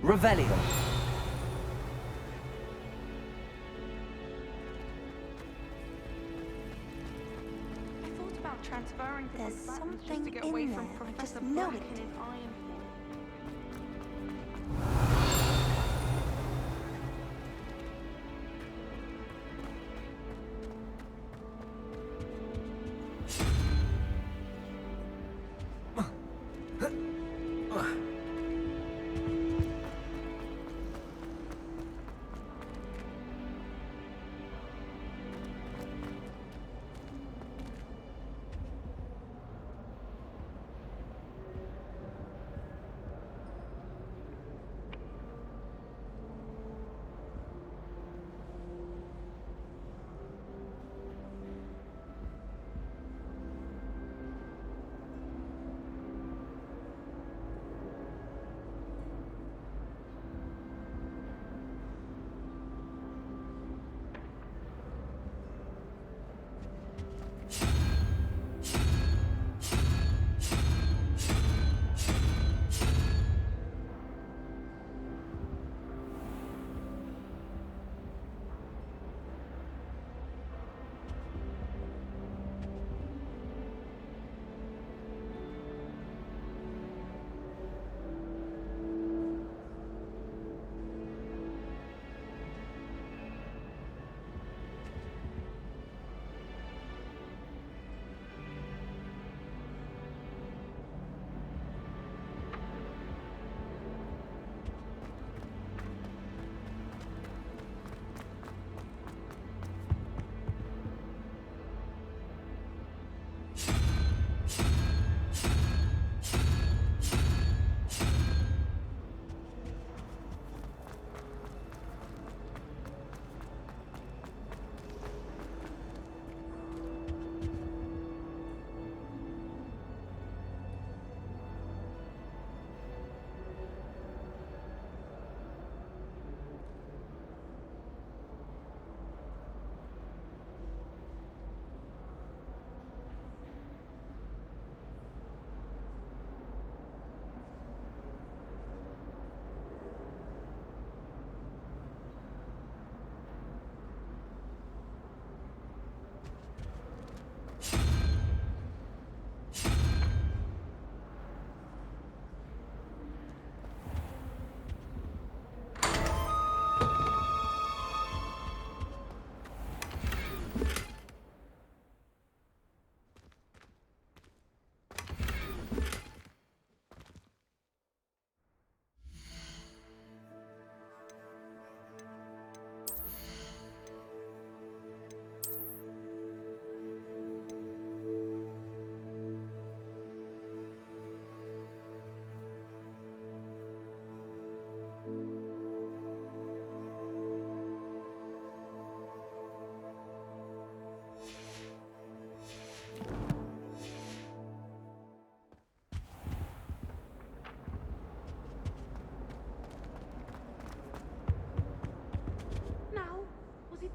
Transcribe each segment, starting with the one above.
Revelio. I thought about transferring to There's buttons just to something get in away there. from I Professor just know Black it. and his iron.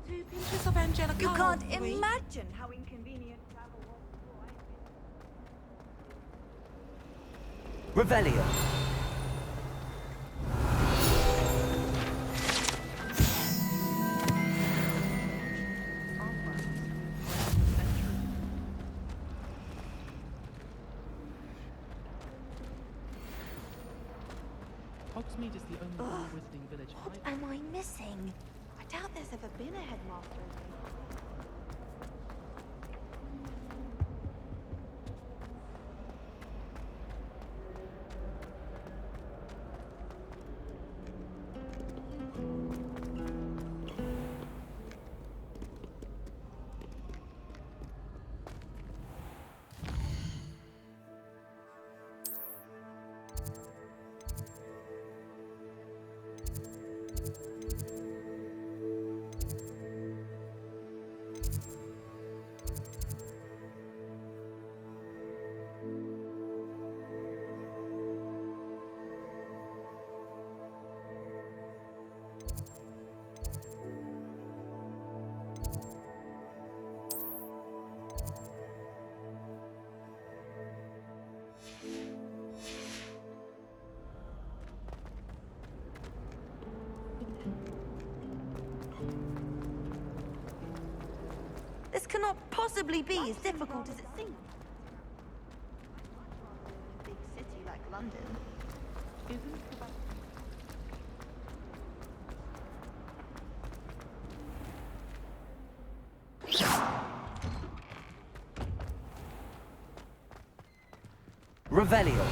Two pinches of Angelica. You can't a week. imagine how inconvenient travel was. Revelio. Hogsmeade is the only wizarding village What am I missing? I doubt there's ever been a headmaster in here. can't possibly be as difficult as it seems. A big city like London. Isn't about... Revelio.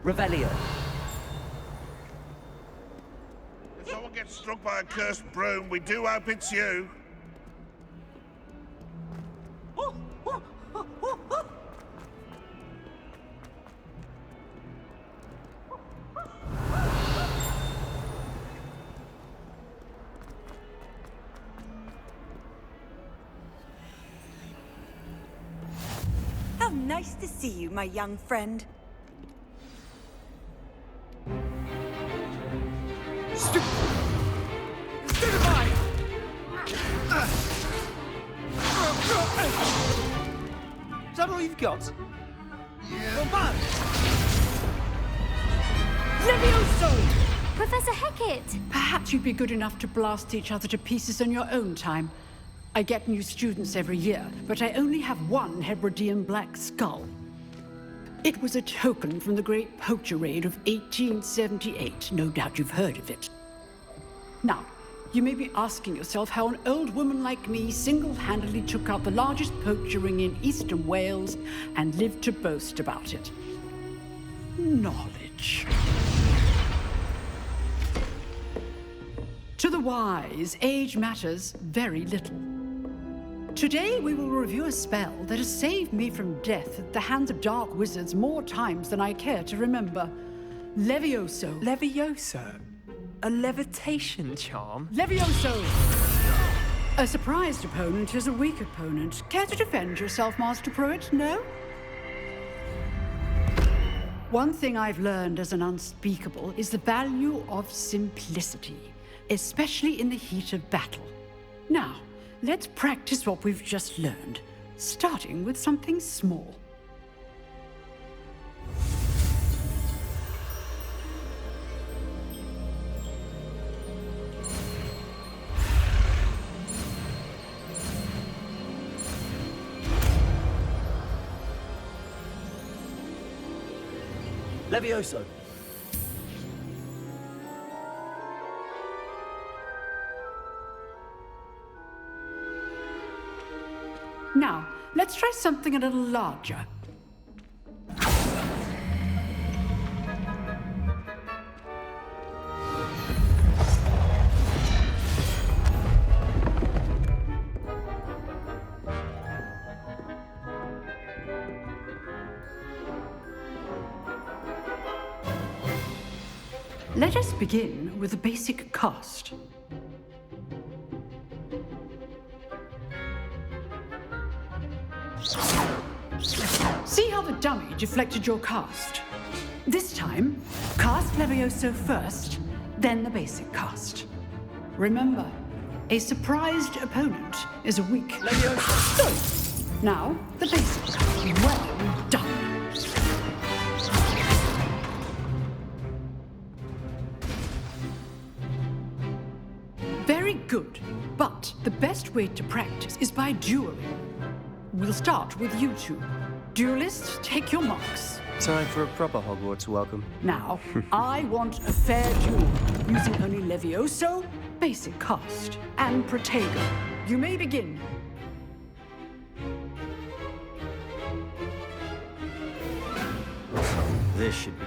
Revelio. If someone gets struck by a cursed broom, we do hope it's you. How nice to see you, my young friend. Is that all you've got? Yeah. Levioso! Professor Hecat! Perhaps you'd be good enough to blast each other to pieces in your own time. I get new students every year, but I only have one Hebridean black skull. It was a token from the Great Poacher Raid of 1878. No doubt you've heard of it. Now, you may be asking yourself how an old woman like me single-handedly took out the largest poacher ring in eastern Wales and lived to boast about it. Knowledge. To the wise, age matters very little. Today we will review a spell that has saved me from death at the hands of dark wizards more times than I care to remember. Levioso. Levioso? A levitation charm? Levioso! A surprised opponent is a weak opponent. Care to defend yourself, Master Pruitt? No? One thing I've learned as an unspeakable is the value of simplicity, especially in the heat of battle. Now, let's practice what we've just learned, starting with something small. Levioso. Now, let's try something a little larger. Let us begin with a basic cast. See how the dummy deflected your cast? This time, cast Levioso first, then the basic cast. Remember, a surprised opponent is a weak Levioso. Good. Now, the basic cast. Well done. Very good, but the best way to practice is by dueling. We'll start with you two. Duelists, take your marks. Time for a proper Hogwarts welcome. Now, I want a fair duel, using only Levioso, basic cast, and Protego. You may begin. This should be.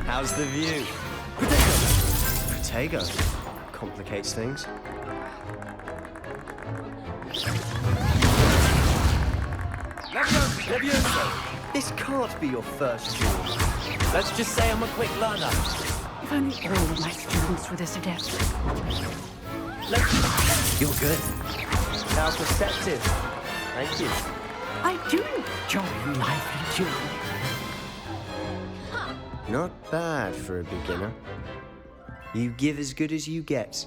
How's the view? Protego. Complicates things. Levioso! This can't be your first duel. Let's just say I'm a quick learner. If only all of my students were this adept. You're good. How perceptive. Thank you. I do enjoy lively dueling. Not bad for a beginner. You give as good as you get.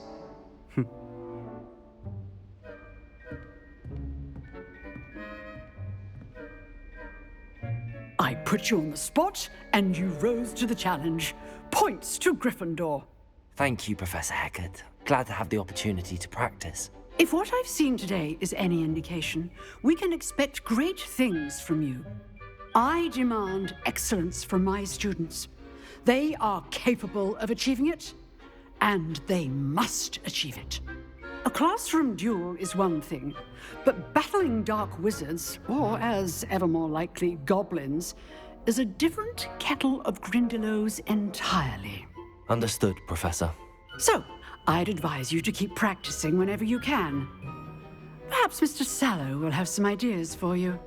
I put you on the spot, and you rose to the challenge. Points to Gryffindor. Thank you, Professor Heckard. Glad to have the opportunity to practice. If what I've seen today is any indication, we can expect great things from you. I demand excellence from my students. They are capable of achieving it, and they must achieve it. A classroom duel is one thing, but battling dark wizards, or as ever more likely, goblins, is a different kettle of Grindylows entirely. Understood, Professor. So, I'd advise you to keep practicing whenever you can. Perhaps Mr. Sallow will have some ideas for you.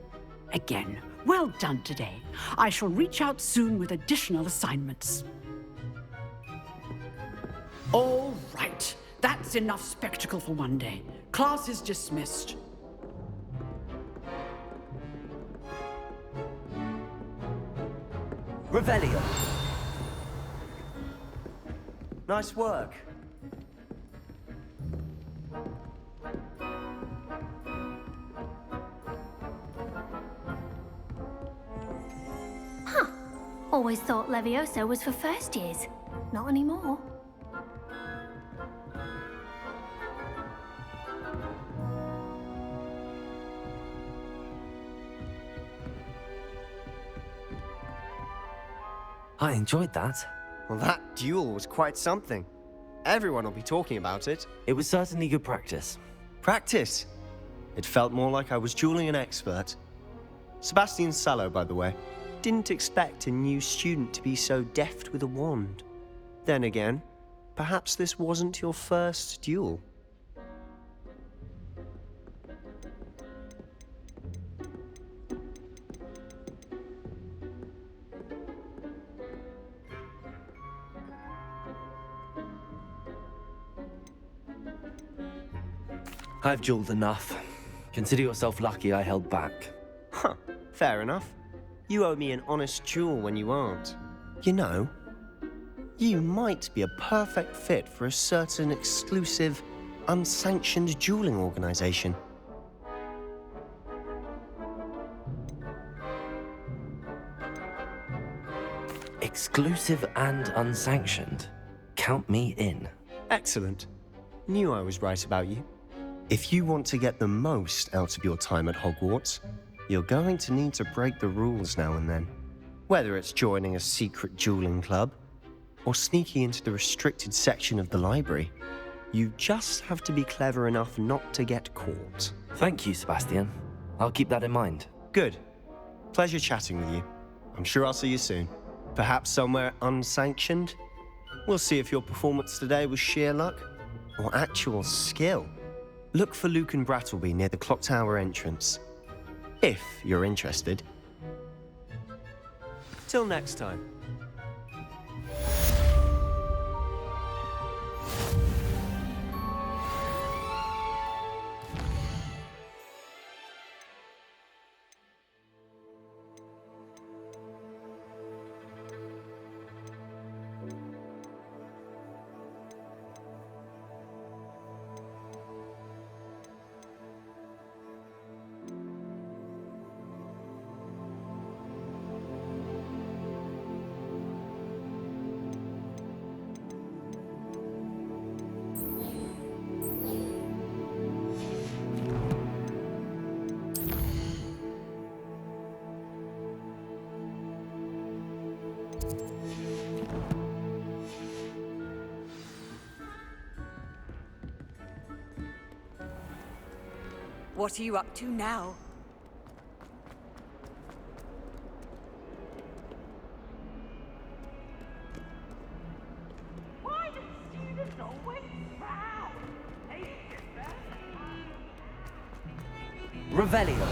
Again, well done today. I shall reach out soon with additional assignments. All right. That's enough spectacle for one day. Class is dismissed. Revelio. Nice work. Always thought Levioso was for first years. Not anymore. I enjoyed that. Well, that duel was quite something. Everyone will be talking about it. It was certainly good practice. Practice. It felt more like I was dueling an expert. Sebastian Sallow, by the way. Didn't expect a new student to be so deft with a wand. Then again, perhaps this wasn't your first duel. I've dueled enough. Consider yourself lucky I held back. Huh, fair enough. You owe me an honest duel when you aren't. You know, you might be a perfect fit for a certain exclusive, unsanctioned dueling organization. Exclusive and unsanctioned. Count me in. Excellent. Knew I was right about you. If you want to get the most out of your time at Hogwarts, you're going to need to break the rules now and then. Whether it's joining a secret dueling club, or sneaking into the restricted section of the library, you just have to be clever enough not to get caught. Thank you, Sebastian. I'll keep that in mind. Good. Pleasure chatting with you. I'm sure I'll see you soon. Perhaps somewhere unsanctioned? We'll see if your performance today was sheer luck, or actual skill, look for Luke and Brattleby near the clock tower entrance. If you're interested. Till next time. What are you up to now? Why do students always frown? Revelio.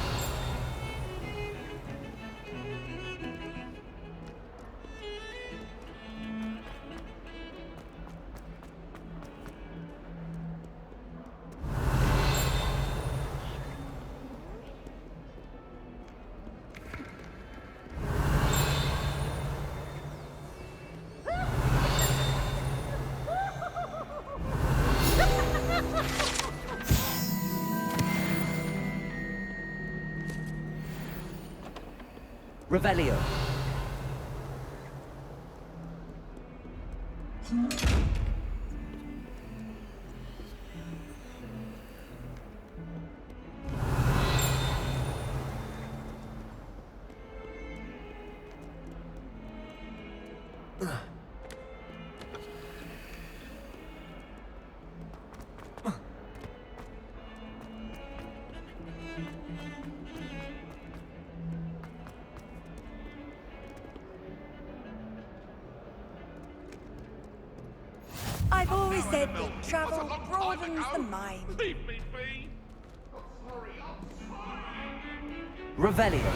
Revelio. I've always said that travel broadens the mind. Leave me be. Revelio.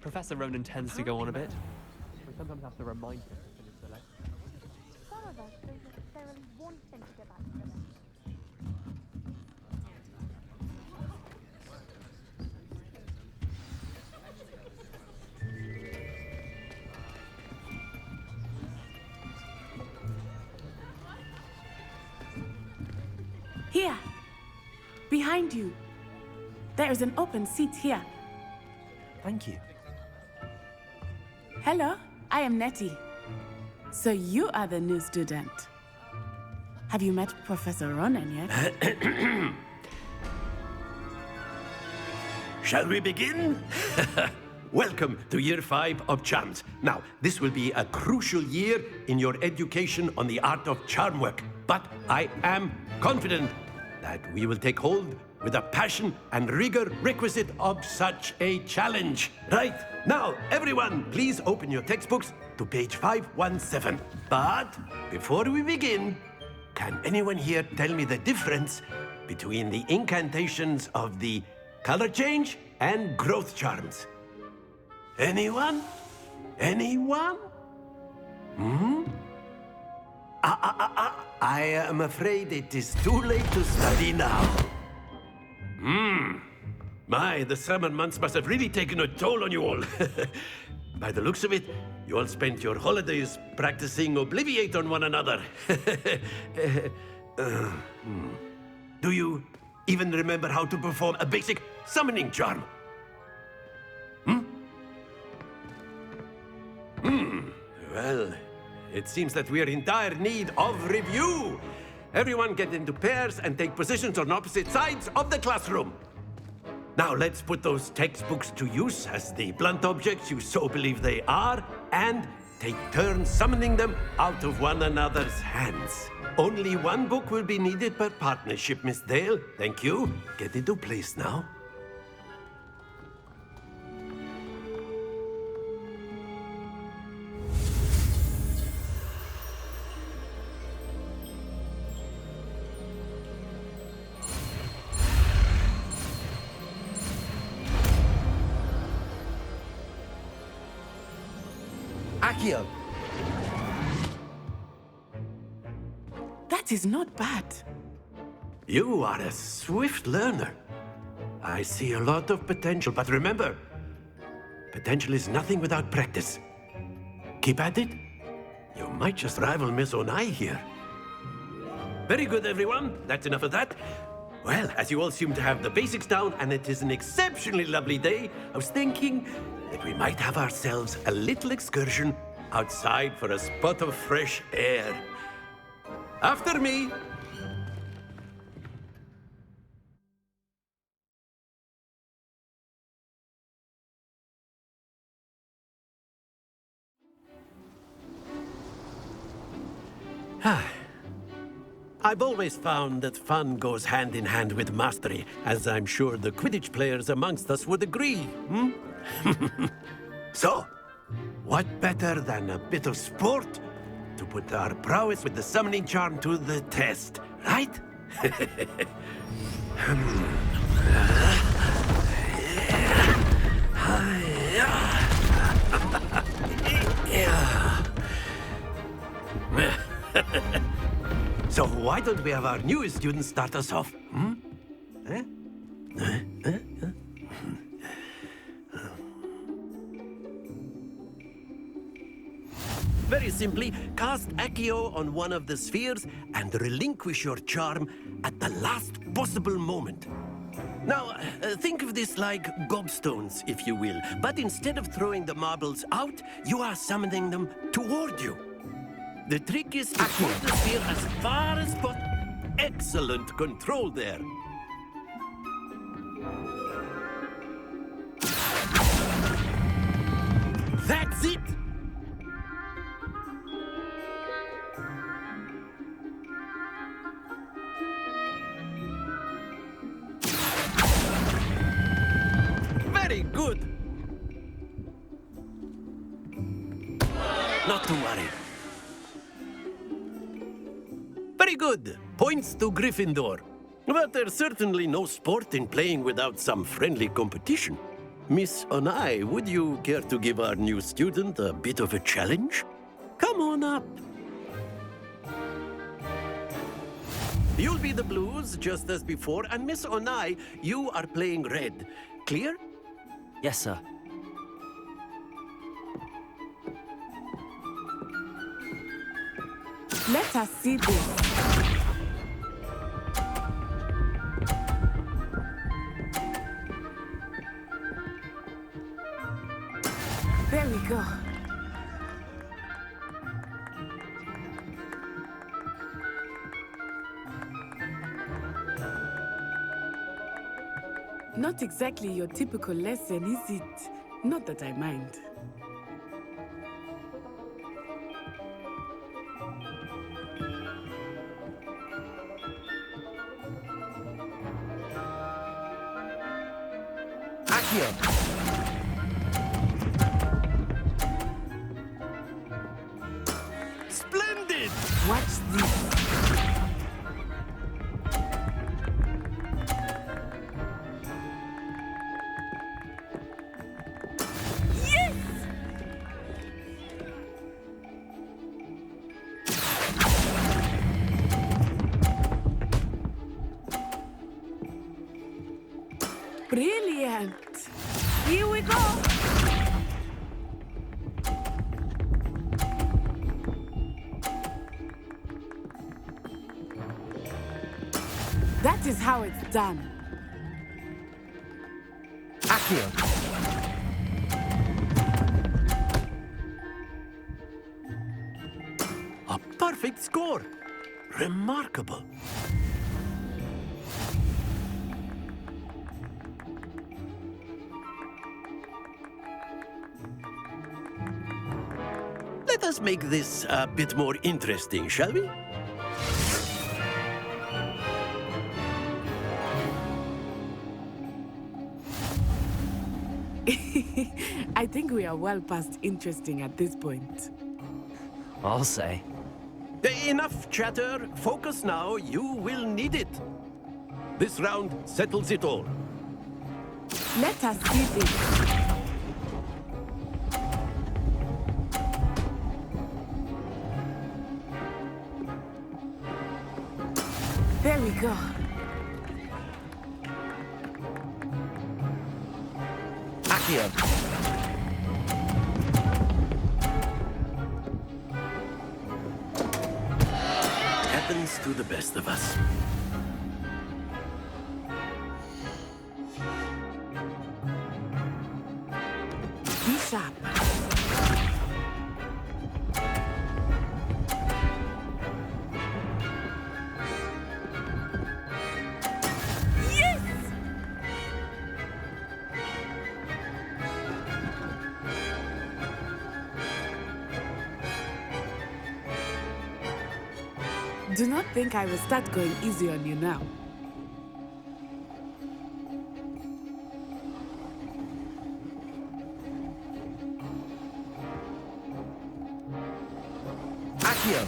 Professor Ronan tends to go on a bit. We sometimes have to remind him to finish the lecture. Some of us don't necessarily want him to go back to the lecture. Here! Behind you! There is an open seat here. Thank you. Hello, I am Nettie. So you are the new student. Have you met Professor Ronan yet? Shall we begin? Welcome to Year 5 of Charms. Now, this will be a crucial year in your education on the art of charm work, but I am confident that we will take hold with the passion and rigor requisite of such a challenge. Right, now, everyone, please open your textbooks to page 517. But before we begin, can anyone here tell me the difference between the incantations of the color change and growth charms? Anyone? Anyone? I am afraid it is too late to study now. My, the summer months must have really taken a toll on you all. By the looks of it, you all spent your holidays practicing Obliviate on one another. Do you even remember how to perform a basic summoning charm? Well, it seems that we are in dire need of review. Everyone get into pairs and take positions on opposite sides of the classroom. Now let's put those textbooks to use as the blunt objects you so believe they are, and take turns summoning them out of one another's hands. Only one book will be needed per partnership, Miss Dale. Thank you. Get into place now. ACCIO! That is not bad. You are a swift learner. I see a lot of potential, but remember, potential is nothing without practice. Keep at it. You might just rival Miss Onai here. Very good, everyone. That's enough of that. Well, as you all seem to have the basics down, and it is an exceptionally lovely day, I was thinking that we might have ourselves a little excursion outside for a spot of fresh air. After me. I've always found that fun goes hand in hand with mastery, as I'm sure the Quidditch players amongst us would agree, So, what better than a bit of sport to put our prowess with the summoning charm to the test, right? So why don't we have our newest student start us off? Very simply, cast ACCIO on one of the spheres and relinquish your charm at the last possible moment. Now, think of this like gobstones, if you will, but instead of throwing the marbles out, you are summoning them toward you. The trick is to pull the sphere as far as possible. Excellent control there. That's it! Very good! Not to worry. Very good. Points to Gryffindor. But there's certainly no sport in playing without some friendly competition. Miss Onai, would you care to give our new student a bit of a challenge? Come on up. You'll be the blues, just as before, and Miss Onai, you are playing red. Clear? Yes, sir. Let us see this. There we go. Not exactly your typical lesson, is it? Not that I mind. ACCIO! Splendid! Watch this. Brilliant! Here we go! how it's done. ACCIO. A perfect score. Remarkable. Let us make this a bit more interesting, shall we? I think we are well past interesting at this point. I'll say. Enough chatter. Focus now. You will need it. This round settles it all. Let us see this. There we go. ACCIO. Happens to the best of us. Be sharp. Yes! Do not think I will start going easy on you now. ACCIO.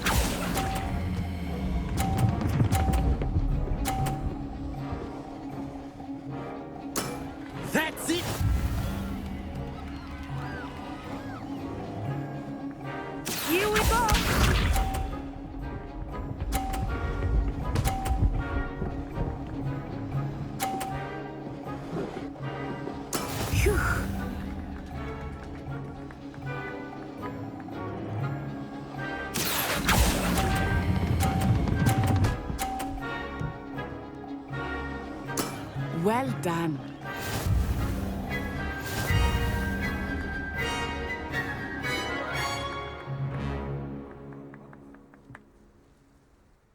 That's it! Here we go! Phew. Well done.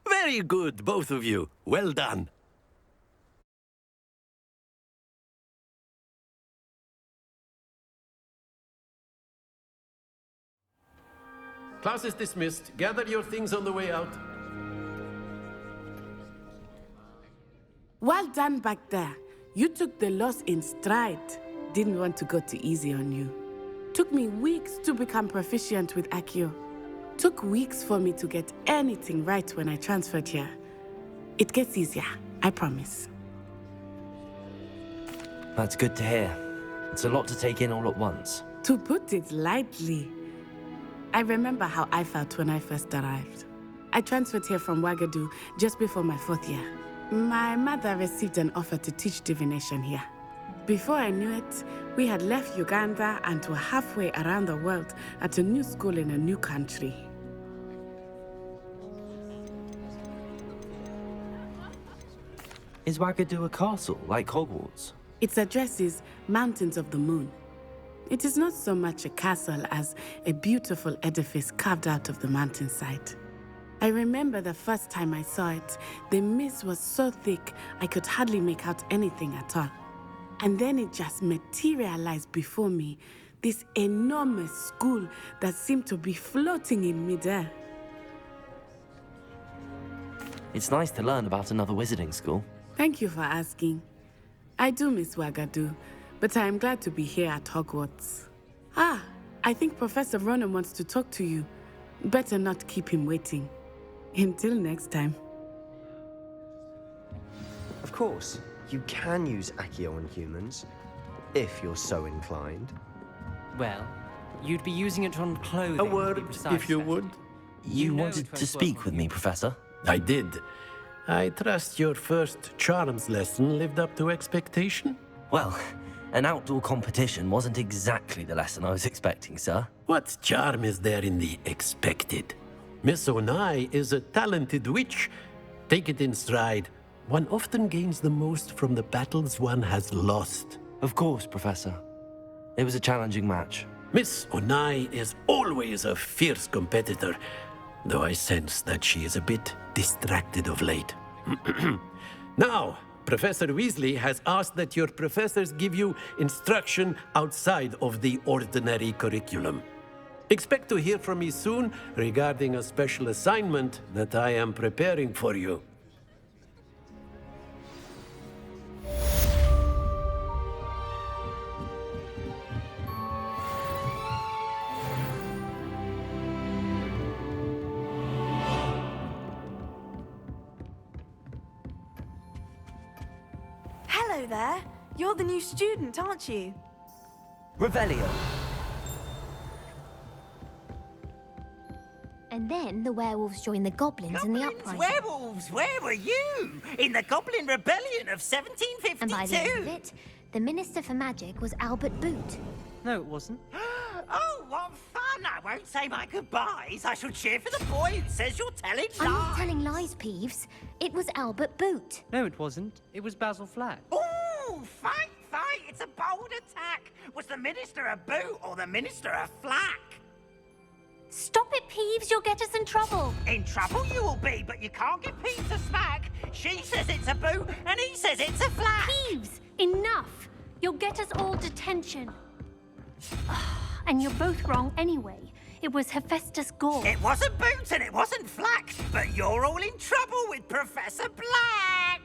Very good, both of you. Well done. Class is dismissed. Gather your things on the way out. Well done back there. You took the loss in stride. Didn't want to go too easy on you. Took me weeks to become proficient with ACCIO. Took weeks for me to get anything right when I transferred here. It gets easier, I promise. That's good to hear. It's a lot to take in all at once. To put it lightly, I remember how I felt when I first arrived. I transferred here from Ouagadougou just before my 4th year. My mother received an offer to teach divination here. Before I knew it, we had left Uganda and were halfway around the world at a new school in a new country. Is Ouagadougou a castle, like Hogwarts? Its address is Mountains of the Moon. It is not so much a castle as a beautiful edifice carved out of the mountainside. I remember the first time I saw it, the mist was so thick I could hardly make out anything at all. And then it just materialized before me, this enormous school that seemed to be floating in midair. It's nice to learn about another wizarding school. Thank you for asking. I do miss Ouagadougou, but I am glad to be here at Hogwarts. Ah, I think Professor Ronan wants to talk to you. Better not keep him waiting. Until next time. Of course, you can use ACCIO on humans, if you're so inclined. Well, you'd be using it on clothing. A word, if you would. You wanted to speak with me, Professor? I did. I trust your first charms lesson lived up to expectation? Well, an outdoor competition wasn't exactly the lesson I was expecting, sir. What charm is there in the expected? Miss Onai is a talented witch. Take it in stride. one often gains the most from the battles one has lost. Of course, Professor. It was a challenging match. Miss Onai is always a fierce competitor, though I sense that she is a bit distracted of late. Now, Professor Weasley has asked that your professors give you instruction outside of the ordinary curriculum. Expect to hear from me soon regarding a special assignment that I am preparing for you. Hello there. You're the new student, aren't you? Revelio. And then the werewolves joined the goblins in the Goblins, uprising. werewolves, where were you? In the Goblin Rebellion of 1752? And by the end of it, the Minister for Magic was Albert Boot. No, it wasn't. Oh, what fun! I won't say my goodbyes. I shall cheer for the boy who says you're telling lies. I'm not telling lies, Peeves. It was Albert Boot. No, it wasn't. It was Basil Flack. Ooh, fight! It's a bold attack. Was the Minister a boot or the Minister a flack? Stop it, Peeves. You'll get us in trouble. In trouble you will be, but you can't get Peeves a smack. She says it's a boot, and he says it's a flack. Peeves, enough. You'll get us all detention. And you're both wrong anyway. It was Hephaestus Gore. It wasn't Boots and it wasn't Flack, but you're all in trouble with Professor Black.